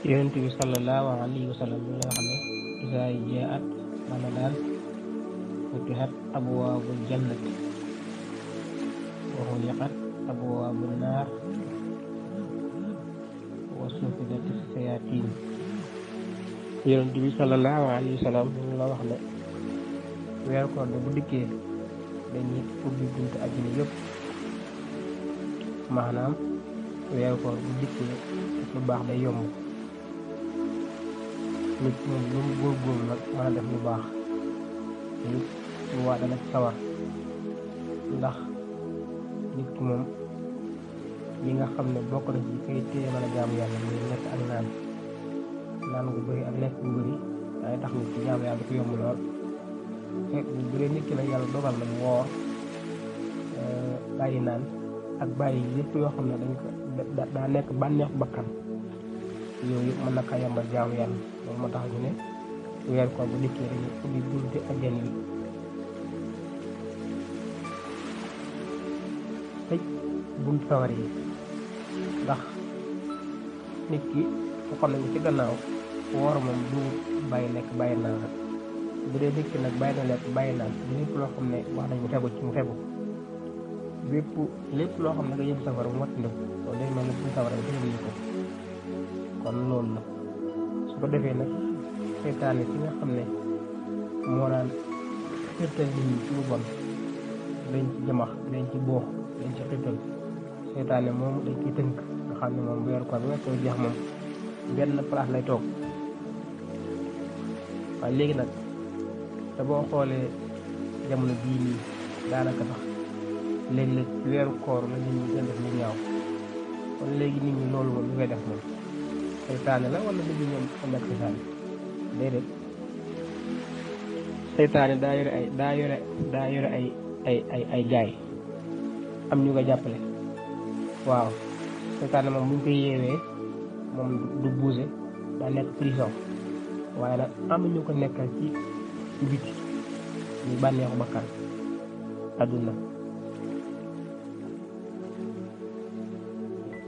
yonent bi sallallahu alayhi wa sallam ñu wax ne isaa jaat ramadan futihat abwaabul jannati wa xuliqat abwaabun naar wa sufidat sayatin. yonent bi sallallahu alayhi wa sallam ñu la wax ne weer koor bu dikkee dañuy ubbi buntu àjjana yëpp. maanaam weer koor bu dikkee lu baax day yomb. nit moom lu mu góorgóorlu nag mën a def lu baax nit lu waa dana sawar ndax nit ki moom li nga xam ne bokk na ci kay téye mën a jaamu yàlla muy lekk ak naan gu bëri ak lekk gu bëri day tax nit ci jaamu yàlla ko yomb lool. fekk bu dee nit ki nag yàlla dogal na mu woor bàyyi naan ak bàyyi yëpp yoo xam ne dañ ko daa nekk bànneexu bakkan yooyu mën na kaa yombal jaamu yàlla. loolu moo tax ñu ne weer koor bu dikkee dañuy ubbi bunti àjjana yi tëj buntu sawar yi ndax nit ki waxoon nañu ci gannaaw woor moom du bàyyi lekk bàyyi naan rek. bu dee nit ki nag bàyyi na lekk bàyyi naan du lépp loo xam ne wax nañ mu fegu ci mu fegu lépp loo xam ne nga yóbbu safara mu wattandiku loolu day mel ne buntu sawara bi ñu ko kon loolu la. su ko defee nag seytaane si nga xam ne moo daan xirtal nit ñi ci lu bon dañ ci jamax dañ ci boox dañ ci xirtal seytaane moom dañ ciy tënk nga xam ne moom weeru koor bi weesoo jeex moom benn place lay toog. waaye léegi nag te boo xoolee jamono bii nii daanaka sax léeg-léeg weeru koor la nit ñi gën def lu ñaaw kon léegi nit ñi loolu moom lu koy def moom seytaane la wala nit ñi ñoom xam nekk seytaane déedéet. seytaane daa yore ay gaay am ñu ko jàppale. waaw seytaane moom buñ koy yeewee moom du bouger daa nekk prison waaye nag am ñu ko nekkal ci biti ñu bànneexu bakkan àdduna.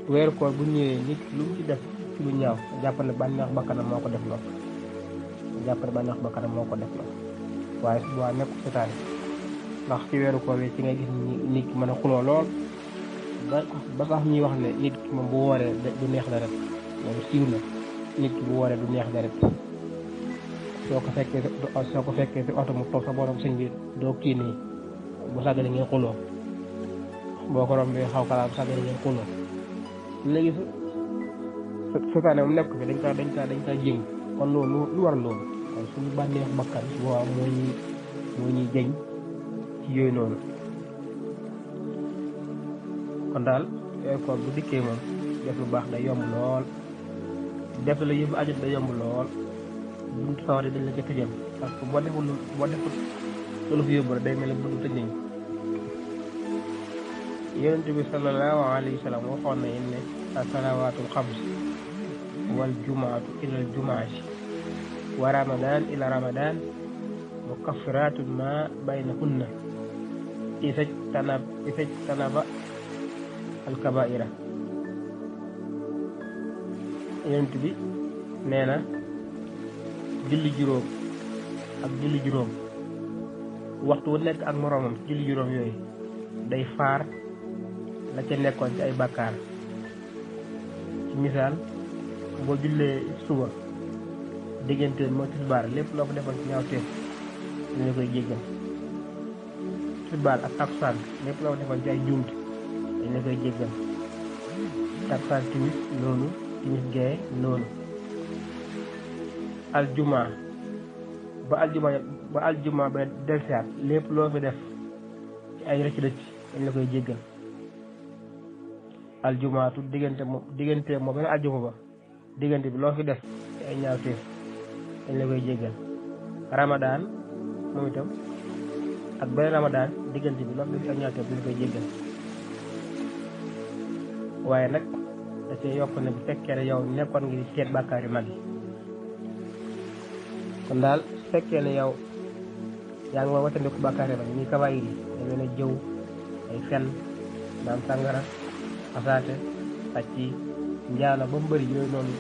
weeru koor bu ñëwee nit lu mu ci def ci lu ñaaw jàpp ne bànneexu bakkanam moo ko def lool waaye su boobaa nekkul seytaane ndax ci weeru koor ci ngay gis nit ki mën a xuloo lool ba sax ñuy wax ne nit ki moom bu wooree du neex deret. loolu siiw na nit ki bu wooree du neex deret. soo ko fekkee si oto mu toog sa borom sëñ bi doo kii nii bu sàggane ngeen xuloo boo ko rombee xaw kalaa bu sàggane ngeen xuloo léegi seytaane moom nekk fi dañ kaa jéng. kon loolu lu war loolu kon suñu bànneex bakkan waaw moo ñuy jëñ ci yooyu noonu. kon daal weeru koor bu dikkee moom def lu baax day yomb lool def la yóbbu ajut day yomb lool. buntu sawar yi dañ la ca tëjal parce que boo deful loolu fi yóbbu rek day mel ne buntu tëj nañ. yonent bi sallallahu alayhi wa sallam waxoon na ne as-salawaatul xams wal jumaatu ila al jumaati wa ramadan ila ramadan mukaffiratun ma baynahunna isajtanaba al kabaira. yonent bi nee na julli juróom waxtu wu nekk ak moroomam julli juróom yooyu day faar la ca nekkoon ci ay bàkkaar. ci misaal boo jullee suba diggante moo tisbaar lépp loo ko defoon ci ñaawteef dañ la koy jéggal. tisbaar ak takkusaan lépp loo ko defoon ci ay njuumte dañ la koy jéggal. takkusaan timis noonu timis gaye noonu. ba aljuma ba delsiaat lépp loo fi def ci ay rëcc rëcc dañ la koy jéggal. aljumaatu diggante moom benn aljuma ba diggante bi loo fi def ci ay ñaawteef dañ la koy jéggal. ramadaan moom itam ak benn ramadaan diggante bi loo fi def ci ay ñaawteef dañ la koy jéggal. waaye nag da cee yokk ne bu fekkee ne yow nekkoon ngi seet bàkkaar yu mag yi. kon daal su fekkee ne yow yaa ngi ma wattandiku bàkkaar yi mag ñuy kabaayir yi dañ leen a jëw ay fen naan sàngara xasaate sàcc njaala ba mu bëri yooyu noonu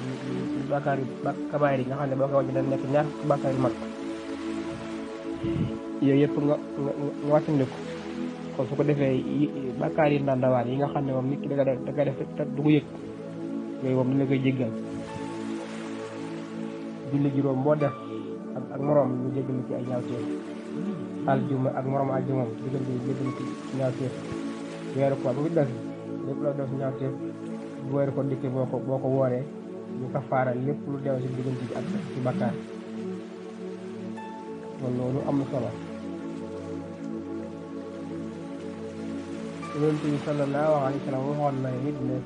bàkkaar yu kabaayir yi nga xam ne boo ko wàññi dañ nekk ñaar bàkkaar yu mag yooyu yëpp nga wàccandiku kon su ko defee bàkkaar yi ndandawaan yi nga xam ne moom nit ki da nga def te du ko yëg yooyu moom dina koy jéggal julli juróom boo def ak moroom ñu jéggal ci ay ñaawteef aljuma ak moroom aljumam diggante ñu jéggal ci ñaawteef weeru koor bu fi des lépp loo def ñaawteef bu weeru ko dikkee boo ko wooree ñu kafaara lépp lu deew si diggante bi ak ci bàkkaar kon loolu am na solo yonent bi sallallahu alayhi wa sallam waxoon na nit ne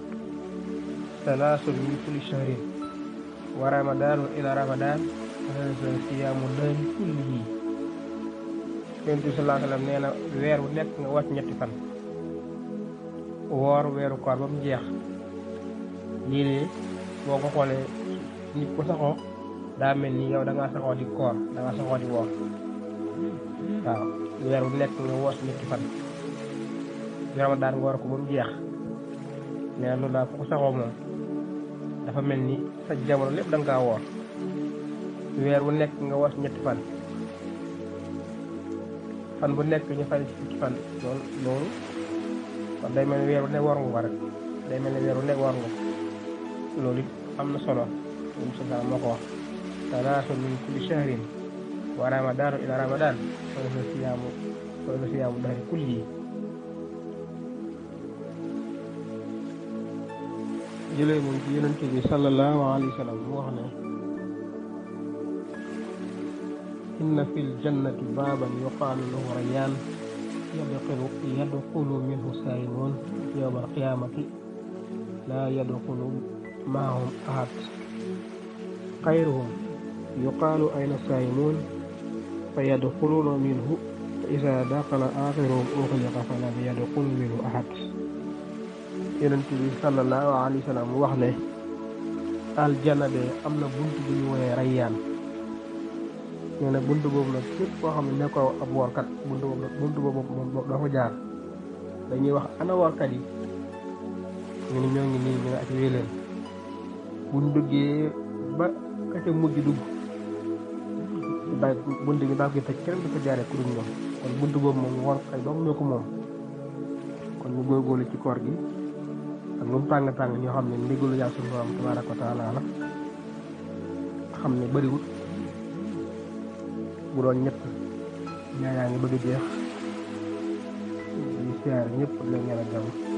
salaasun min kulli shahrin wa ramadaanu ila ramadaan haza siyaamu dahri kullihi yonent bi sallallahu alayhi wa sallam nee na weer wu nekk nga wàcc ñetti fan woor weeru koor ba mu jeex lii de boo ko xoolee nit ko saxoo daa mel ni yow da ngaa saxoo di koor da ngaa saxoo di woor waaw weer wu nekk nga woos ñetti fan ramadaan nga war ko ba mu jeex nee na loolu daal ku ko saxoo moom dafa mel ni sa jamono lépp da nga kaa woor weer wu nekk nga woos ñetti fan fan bu nekk ñu fay ci fan loolu kon day mel ni weer wu nekk war nga ko rek day mel ni weer wu nekk war nga ko loolu it am na solo moom sa moo ko wax salaasun min kulli shahrin wa ramadaanu ila ramadaan fa siyaamu dahri kulli jëlee moom ci yonent bi sallallahu alayhi wa sallam mu wax ne inna fil jannati baaban yuqaalu lahu rayyaan yadxulu minhu saa'imuun yawma alqiyaamati laa yadxulu maahum ahad xayruhum yuqaalu ayna saa'imuun fa yadxuluuna minhu fa izaa daxala aaxiruhum uxliqa falam yadxul minhu ahad yonent bi sallallahu alayhi wa sallam mu wax ne aljanna de am na bunt bu ñu woowee rayyaan nee na bunt boobu nag képp koo xam ne nekkoo ab woorkat bunt boobu moom dafa jaar dañuy wax ana woorkat yi ñu ne ñoo ngi nii ñu ne ak wéeleen buñ duggee ba ka ca mujj dugg daal bunt bi daal koy tëj kenn du ko jaaree ku dul ñoom kon bunt boobu moom woorkat dong ñoo ko moom kon ñu góorgóorlu ci koor gi ak lu mu tàng-tàng ñoo xam ne ndigalu yàlla suñu borom tabaaraka wa taala la xam ne bëriwut bu doon ñett ñaa yaa ngi bëgg a jeex di siyaare ñëpp leen ñaan a jàmm